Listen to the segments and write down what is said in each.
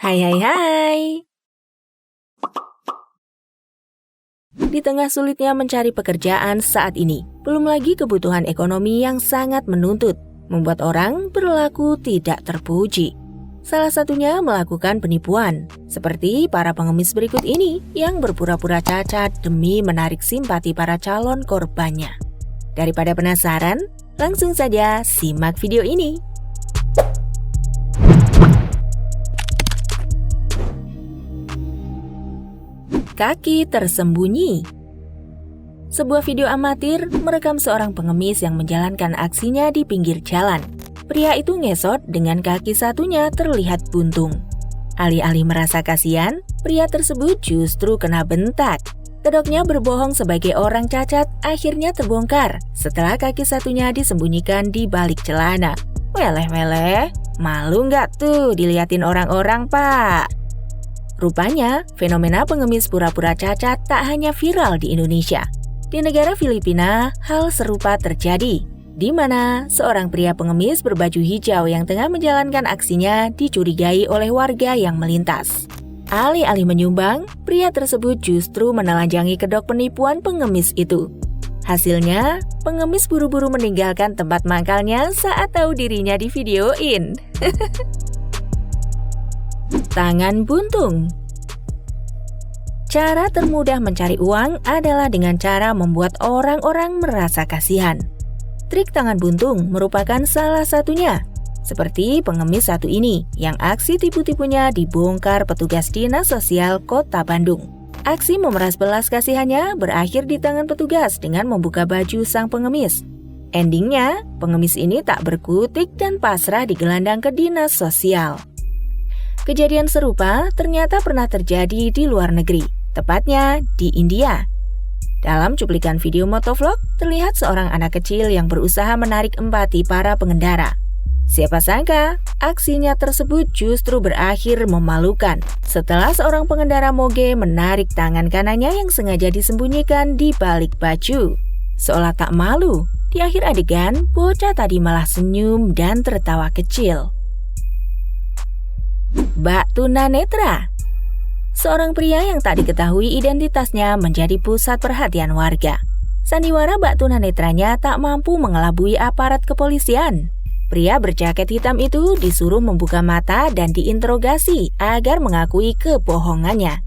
Hai hai hai. Di tengah sulitnya mencari pekerjaan saat ini, belum lagi kebutuhan ekonomi yang sangat menuntut, membuat orang berlaku tidak terpuji. Salah satunya melakukan penipuan, seperti para pengemis berikut ini yang berpura-pura cacat demi menarik simpati para calon korbannya. Daripada penasaran, langsung saja simak video ini. Kaki tersembunyi. Sebuah video amatir merekam seorang pengemis yang menjalankan aksinya di pinggir jalan. Pria itu ngesot dengan kaki satunya terlihat buntung. Alih-alih merasa kasihan, pria tersebut justru kena bentak. Kedoknya berbohong sebagai orang cacat akhirnya terbongkar setelah kaki satunya disembunyikan di balik celana. Weleh-weleh, malu nggak tuh diliatin orang-orang, Pak? Rupanya, fenomena pengemis pura-pura cacat tak hanya viral di Indonesia. Di negara Filipina, hal serupa terjadi, di mana seorang pria pengemis berbaju hijau yang tengah menjalankan aksinya dicurigai oleh warga yang melintas. Alih-alih menyumbang, pria tersebut justru menelanjangi kedok penipuan pengemis itu. Hasilnya, pengemis buru-buru meninggalkan tempat mangkalnya saat tahu dirinya divideoin. Tangan buntung. Cara termudah mencari uang adalah dengan cara membuat orang-orang merasa kasihan. Trik tangan buntung merupakan salah satunya. Seperti pengemis satu ini yang aksi tipu-tipunya dibongkar petugas Dinas Sosial Kota Bandung. Aksi memeras belas kasihannya berakhir di tangan petugas dengan membuka baju sang pengemis. Endingnya, pengemis ini tak berkutik dan pasrah digelandang ke Dinas Sosial. Kejadian serupa ternyata pernah terjadi di luar negeri, tepatnya di India. Dalam cuplikan video motovlog, terlihat seorang anak kecil yang berusaha menarik empati para pengendara. Siapa sangka, aksinya tersebut justru berakhir memalukan setelah seorang pengendara moge menarik tangan kanannya yang sengaja disembunyikan di balik baju. Seolah tak malu, di akhir adegan, bocah tadi malah senyum dan tertawa kecil. Bak tunanetra. Seorang pria yang tak diketahui identitasnya menjadi pusat perhatian warga. Sandiwara bak tunanetranya tak mampu mengelabui aparat kepolisian. Pria berjaket hitam itu disuruh membuka mata dan diinterogasi agar mengakui kebohongannya.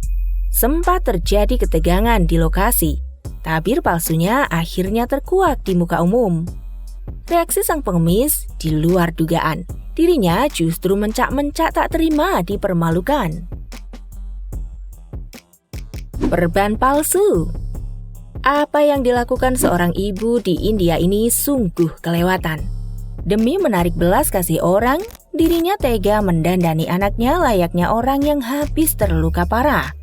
Sempat terjadi ketegangan di lokasi. Tabir palsunya akhirnya terkuak di muka umum. Reaksi sang pengemis di luar dugaan. Dirinya justru mencak-mencak tak terima dipermalukan. Perban palsu. Apa yang dilakukan seorang ibu di India ini sungguh kelewatan. Demi menarik belas kasih orang, dirinya tega mendandani anaknya layaknya orang yang habis terluka parah.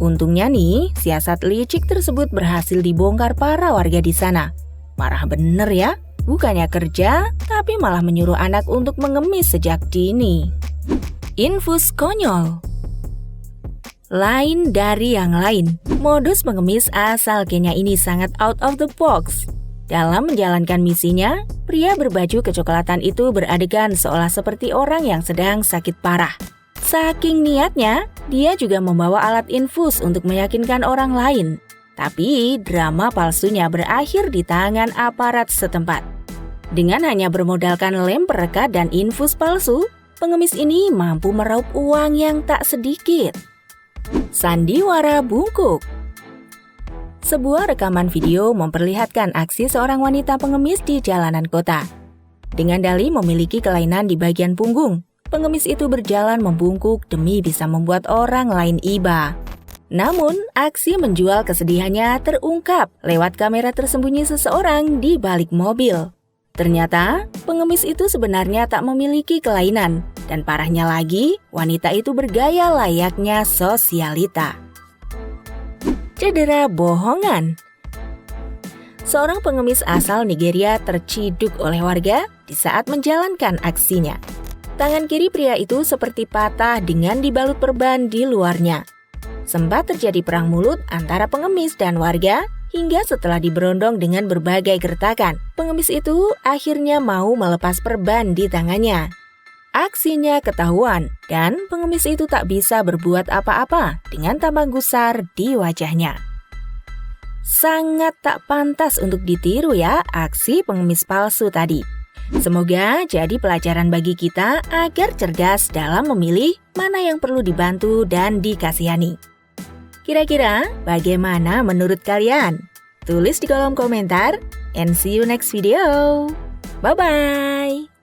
Untungnya nih, siasat licik tersebut berhasil dibongkar para warga di sana. Marah bener ya. Bukannya kerja, tapi malah menyuruh anak untuk mengemis sejak dini. Infus konyol. Lain dari yang lain, modus pengemis asal Kenya ini sangat out of the box. Dalam menjalankan misinya, pria berbaju kecoklatan itu beradegan seolah seperti orang yang sedang sakit parah. Saking niatnya, dia juga membawa alat infus untuk meyakinkan orang lain. Tapi drama palsunya berakhir di tangan aparat setempat. Dengan hanya bermodalkan lem perekat dan infus palsu, pengemis ini mampu meraup uang yang tak sedikit. Sandiwara bungkuk. Sebuah rekaman video memperlihatkan aksi seorang wanita pengemis di jalanan kota. Dengan dalih memiliki kelainan di bagian punggung, pengemis itu berjalan membungkuk demi bisa membuat orang lain iba. Namun, aksi menjual kesedihannya terungkap lewat kamera tersembunyi seseorang di balik mobil. Ternyata, pengemis itu sebenarnya tak memiliki kelainan. Dan parahnya lagi, wanita itu bergaya layaknya sosialita. Cedera bohongan. Seorang pengemis asal Nigeria terciduk oleh warga di saat menjalankan aksinya. Tangan kiri pria itu seperti patah dengan dibalut perban di luarnya. Sempat terjadi perang mulut antara pengemis dan warga, hingga setelah diberondong dengan berbagai gertakan, pengemis itu akhirnya mau melepas perban di tangannya. Aksinya ketahuan dan pengemis itu tak bisa berbuat apa-apa dengan tampang gusar di wajahnya. Sangat tak pantas untuk ditiru ya aksi pengemis palsu tadi. Semoga jadi pelajaran bagi kita agar cerdas dalam memilih mana yang perlu dibantu dan dikasihani. Kira-kira bagaimana menurut kalian? Tulis di kolom komentar and see you next video. Bye-bye!